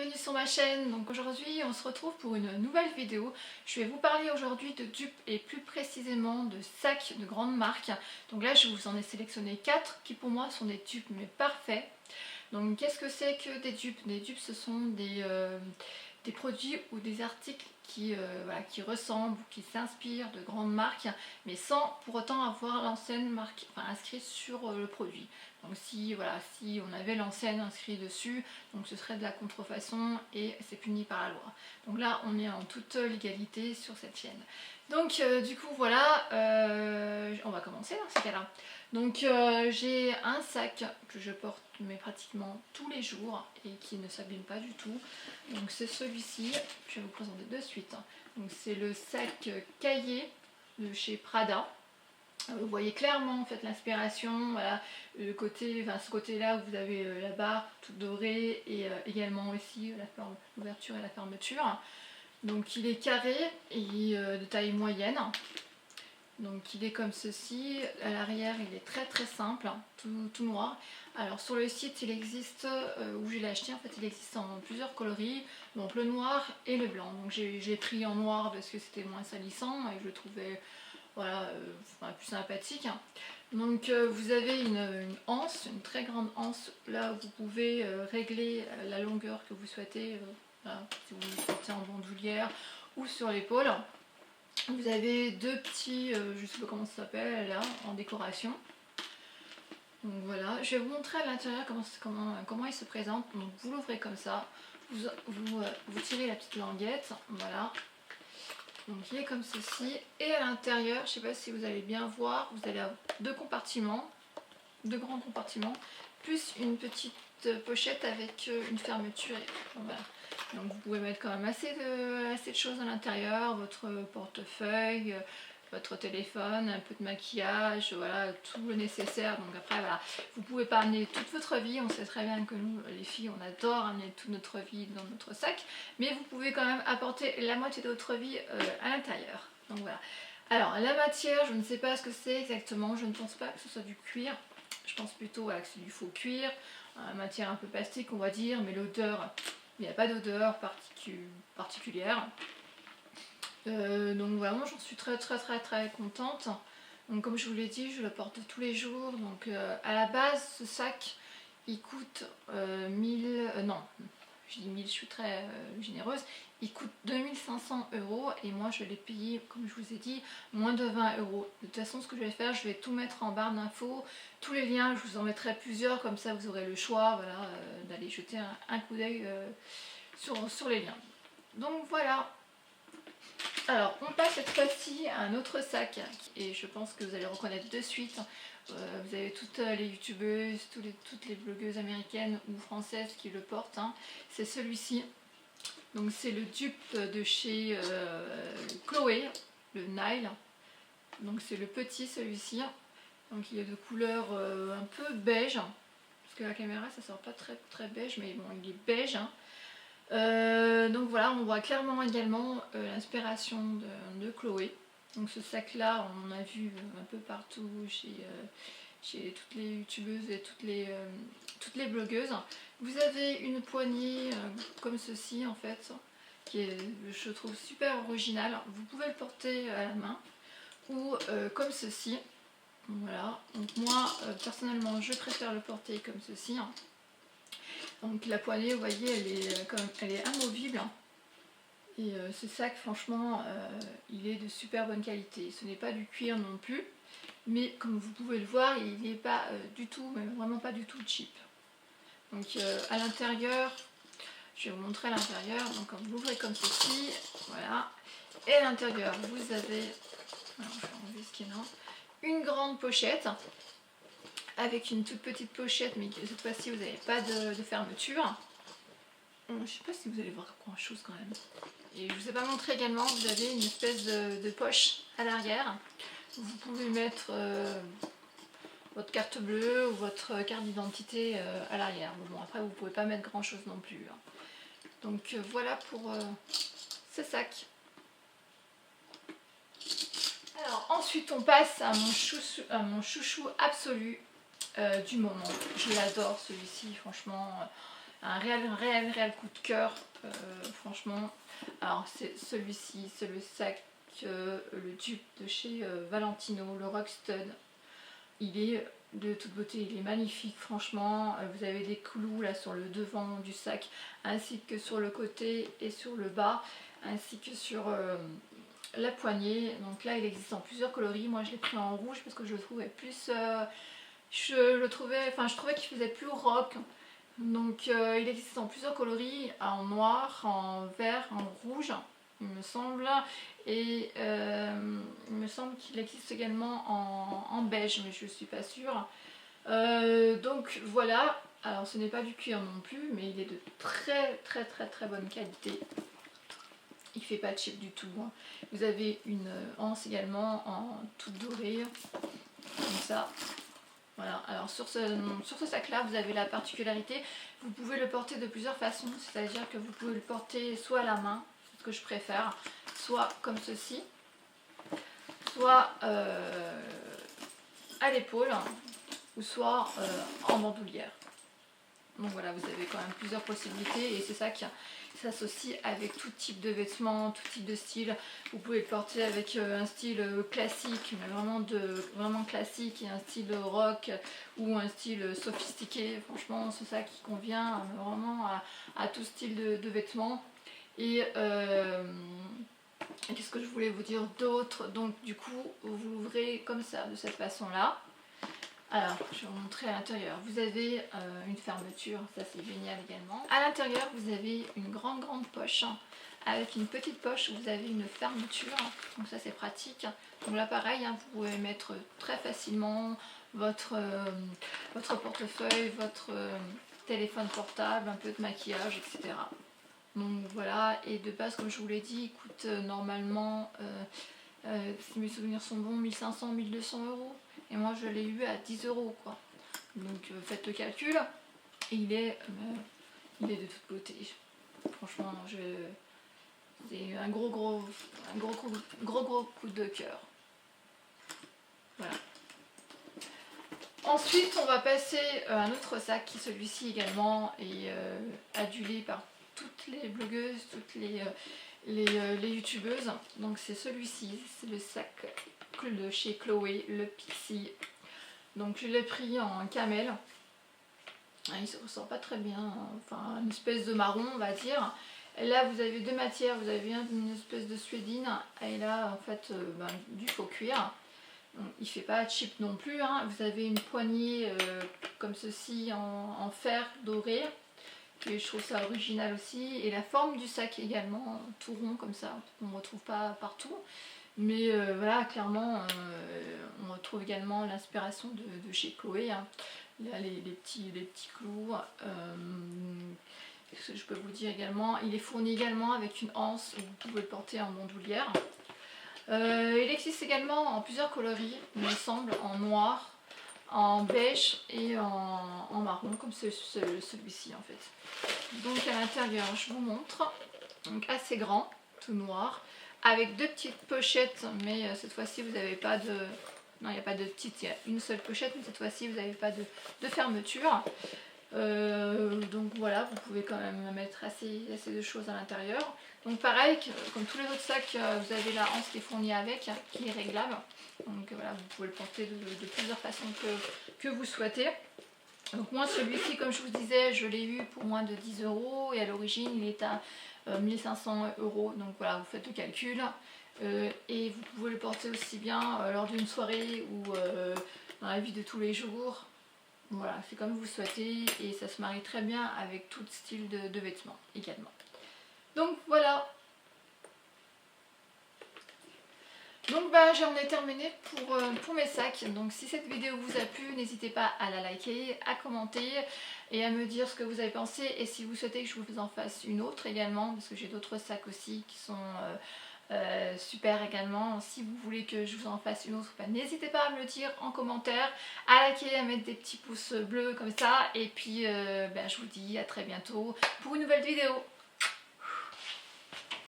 bienvenue sur ma chaîne. Donc aujourd'hui on se retrouve pour une nouvelle vidéo. Je vais vous parler aujourd'hui de dupes et plus précisément de sacs de grandes marques. Donc là je vous en ai sélectionné 4 qui pour moi sont des dupes mais parfaits. Donc qu'est-ce que c'est que des dupes? Des dupes ce sont des produits ou des articles qui ressemblent ou qui s'inspirent de grandes marques mais sans pour autant avoir l'enseigne marque, inscrite sur le produit. Donc si on avait l'enseigne inscrite dessus, donc ce serait de la contrefaçon et c'est puni par la loi. Donc là on est en toute légalité sur cette chaîne. Donc du coup voilà, on va commencer dans ces cas-là. Donc j'ai un sac que je porte mais pratiquement tous les jours et qui ne s'abîme pas du tout. Donc c'est celui-ci, je vais vous présenter de suite. Donc c'est le sac Cahier de chez Prada. Vous voyez clairement en fait l'inspiration, voilà, ce côté-là où vous avez la barre toute dorée et également aussi l'ouverture et la fermeture. Donc il est carré et de taille moyenne. Donc il est comme ceci, à l'arrière il est très très simple, tout noir. Alors sur le site il existe, où je l'ai acheté en fait, il existe en plusieurs coloris, donc le noir et le blanc. Donc j'ai pris en noir parce que c'était moins salissant et je le trouvais plus sympathique. Donc vous avez une anse, une très grande anse, là où vous pouvez régler la longueur que vous souhaitez, si vous le portez en bandoulière ou sur l'épaule. Vous avez deux petits, je ne sais pas comment ça s'appelle là, en décoration. Donc voilà, je vais vous montrer à l'intérieur comment il se présente. Donc vous l'ouvrez comme ça, vous tirez la petite languette, voilà. Donc il est comme ceci, et à l'intérieur, je ne sais pas si vous allez bien voir, vous allez avoir deux compartiments, deux grands compartiments, plus une petite pochette avec une fermeture. Voilà. Donc vous pouvez mettre quand même assez de choses à l'intérieur, votre portefeuille, votre téléphone, un peu de maquillage, voilà, tout le nécessaire. Donc après voilà, vous pouvez pas amener toute votre vie, on sait très bien que nous les filles on adore amener toute notre vie dans notre sac, mais vous pouvez quand même apporter la moitié de votre vie à l'intérieur. Donc voilà. Alors la matière, je ne sais pas ce que c'est exactement, je ne pense pas que ce soit du cuir, je pense plutôt que c'est du faux cuir, matière un peu plastique on va dire, mais l'odeur, il n'y a pas d'odeur particulière. Donc vraiment j'en suis très contente. Donc comme je vous l'ai dit, je le porte tous les jours. Donc à la base ce sac il coûte 1000, non je dis 1000, je suis très généreuse, il coûte 2500 € et moi je l'ai payé, comme je vous ai dit, moins de 20 €. De toute façon ce que je vais faire, je vais tout mettre en barre d'infos, tous les liens, je vous en mettrai plusieurs, comme ça vous aurez le choix, voilà, d'aller jeter un coup d'œil sur les liens. Donc voilà. Alors on passe cette fois-ci à un autre sac et je pense que vous allez reconnaître de suite. Vous avez toutes les youtubeuses, toutes les blogueuses américaines ou françaises qui le portent, hein. C'est celui-ci. Donc c'est le dupe de chez Chloé, le Nile. Donc c'est le petit celui-ci. Donc il est de couleur un peu beige. Parce que la caméra ça sort pas très beige, mais bon il est beige, hein. Donc voilà, on voit clairement également l'inspiration de Chloé. Donc ce sac là on en a vu un peu partout chez toutes les youtubeuses et toutes les blogueuses. Vous avez une poignée comme ceci en fait, qui est je trouve super original. Vous pouvez le porter à la main ou comme ceci. Voilà, donc moi personnellement je préfère le porter comme ceci, hein. Donc la poignée, vous voyez, elle est amovible. Et ce sac, franchement, il est de super bonne qualité. Ce n'est pas du cuir non plus, mais comme vous pouvez le voir, il n'est pas du tout, mais vraiment pas du tout cheap. Donc à l'intérieur, je vais vous montrer à l'intérieur. Donc quand vous l'ouvrez comme ceci, voilà. Et à l'intérieur, vous avez, alors je vais enlever ce qui est là, une grande pochette avec une toute petite pochette, mais cette fois-ci vous n'avez pas de fermeture. Je ne sais pas si vous allez voir grand chose quand même. Et je ne vous ai pas montré également, vous avez une espèce de poche à l'arrière. Vous pouvez mettre votre carte bleue ou votre carte d'identité à l'arrière. Bon, après vous ne pouvez pas mettre grand chose non plus, hein. Donc voilà pour ce sac. Alors ensuite on passe à mon chouchou absolu du moment. Je l'adore celui-ci, franchement. un réel coup de cœur, franchement. Alors c'est celui-ci, c'est le sac, le dupe de chez Valentino, le Rockstud. Il est de toute beauté, il est magnifique franchement. Vous avez des clous là sur le devant du sac, ainsi que sur le côté et sur le bas, ainsi que sur la poignée. Donc là il existe en plusieurs coloris. Moi je l'ai pris en rouge parce que je le trouvais plus... je trouvais qu'il faisait plus rock. Donc il existe en plusieurs coloris, en noir, en vert, en rouge, il me semble. Et il me semble qu'il existe également en beige, mais je ne suis pas sûre. Donc voilà, alors ce n'est pas du cuir non plus, mais il est de très bonne qualité. Il fait pas cheap du tout, hein. Vous avez une anse également en toute dorée, comme ça. Voilà, alors sur ce sac là vous avez la particularité, vous pouvez le porter de plusieurs façons, c'est-à-dire que vous pouvez le porter soit à la main, c'est ce que je préfère, soit comme ceci, soit à l'épaule, ou soit en bandoulière. Donc voilà, vous avez quand même plusieurs possibilités et c'est ça qui s'associe avec tout type de vêtements, tout type de style. Vous pouvez le porter avec un style classique, mais vraiment classique, et un style rock ou un style sophistiqué. Franchement, c'est ça qui convient vraiment à tout style de vêtements. Et qu'est-ce que je voulais vous dire d'autre? Donc du coup, vous l'ouvrez comme ça, de cette façon-là. Alors, je vais vous montrer à l'intérieur. Vous avez une fermeture, ça c'est génial également. À l'intérieur, vous avez une grande poche. Avec une petite poche, vous avez une fermeture. Donc ça c'est pratique. Donc là pareil, hein, vous pouvez mettre très facilement votre portefeuille, votre téléphone portable, un peu de maquillage, etc. Donc voilà, et de base comme je vous l'ai dit, il coûte normalement, si mes souvenirs sont bons, 1500-1200 euros. Et moi je l'ai eu à 10 euros quoi. Donc faites le calcul. Et il est de toute beauté. Franchement, c'est un gros coup de cœur. Voilà. Ensuite, on va passer à un autre sac qui celui-ci également est adulé par toutes les blogueuses, toutes les youtubeuses. Donc c'est celui-ci, c'est le sac de chez Chloé, le Pixie. Donc je l'ai pris en camel. Il se ressent pas très bien, enfin une espèce de marron on va dire. Et là vous avez deux matières, vous avez une espèce de suédine et là en fait du faux cuir. Donc, il fait pas cheap non plus, hein. Vous avez une poignée comme ceci en fer doré, et je trouve ça original aussi. Et la forme du sac également, tout rond comme ça, on ne retrouve pas partout. Mais voilà, clairement, on retrouve également l'inspiration de chez Chloé, hein. Là, les petits clous. Qu'est-ce que je peux vous dire également? Il est fourni également avec une anse, où vous pouvez le porter en bandoulière. Il existe également en plusieurs coloris, il me semble, en noir, en beige et en marron, comme celui-ci en fait. Donc à l'intérieur, je vous montre, donc assez grand, tout noir, avec deux petites pochettes, mais cette fois-ci vous n'avez pas de... Non, il n'y a pas de petite, il y a une seule pochette, mais cette fois-ci vous n'avez pas de fermeture. Donc voilà, vous pouvez quand même mettre assez de choses à l'intérieur. Donc pareil, comme tous les autres sacs, vous avez la hanse qui est fournie avec, qui est réglable. Donc voilà, vous pouvez le porter de plusieurs façons que vous souhaitez. Donc moi celui-ci, comme je vous disais, je l'ai eu pour moins de 10 euros et à l'origine il est à 1500 euros. Donc voilà, vous faites le calcul. Et vous pouvez le porter aussi bien lors d'une soirée ou dans la vie de tous les jours. Voilà, c'est comme vous souhaitez et ça se marie très bien avec tout style de vêtements également. Donc voilà. Donc j'en ai terminé pour mes sacs. Donc si cette vidéo vous a plu, n'hésitez pas à la liker, à commenter et à me dire ce que vous avez pensé. Et si vous souhaitez que je vous en fasse une autre également, parce que j'ai d'autres sacs aussi qui sont... super également. Si vous voulez que je vous en fasse une autre, n'hésitez pas à me le dire en commentaire, à liker, à mettre des petits pouces bleus comme ça, et puis je vous dis à très bientôt pour une nouvelle vidéo.